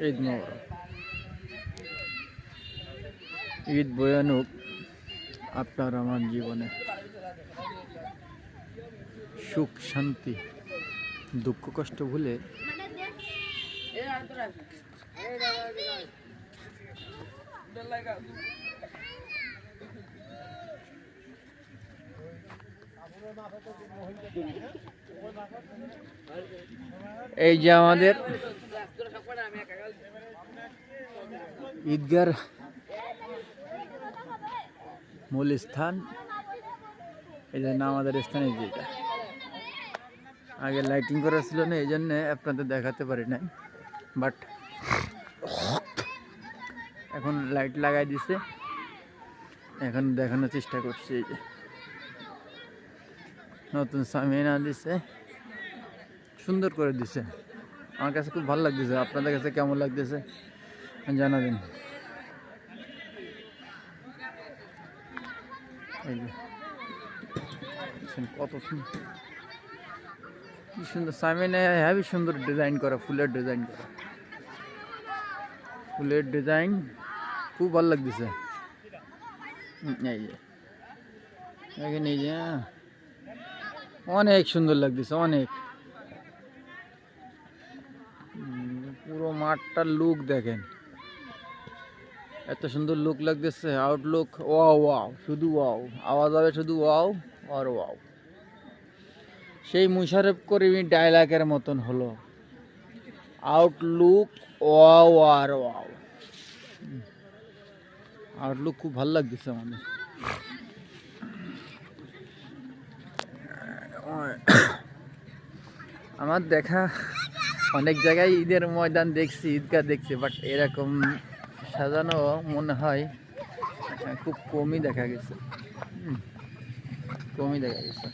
ঈদ মোবারক। ঈদ বয়ানুক আপনার আমার জীবনে সুখ শান্তি দুঃখ কষ্ট ভুলে এই যে আমাদের ঈদগার মূল স্থান, এই জন্য আমাদের স্থানে যেটা আগে লাইটিং করা ছিল না, এই জন্য আপনাদের দেখাতে পারি নাই, বাট এখন লাইট লাগাই দিছে, এখন দেখানোর চেষ্টা করছি। এই যে নতুন সামিনা দিছে, সুন্দর করে দিছে, আমার কাছে খুব ভালো লাগতেছে। আপনাদের কাছে কেমন লাগতেছে জানাবেন। এই যে কত কি সুন্দর সামিনা, হেবি সুন্দর ডিজাইন করা, ফুলের ডিজাইন করা, ফুলের ডিজাইন খুব ভালো লাগতেছে। এই যে এখানে এই যে অনেক সুন্দর লাগতেছে, অনেক। পুরো মাঠটার লুক দেখেন, এত সুন্দর লুক লাগতেছে, আউটলুক ওয়াও ওয়াও, শুধু ওয়াও, আওয়াজ হবে শুধু ওয়াও আর ওয়াও। সেই মুশারফ করিম ডায়লগের মতন হলো, আউটলুক ওয়াও আর ওয়াও। আউটলুক খুব ভালো লাগতেছে আমাদের। আমার দেখা অনেক জায়গায় ঈদের ময়দান দেখছি, ঈদগাহ দেখছি, বাট এরকম সাজানো মনে হয় খুব কমই দেখা গেছে, কমই দেখা গেছে।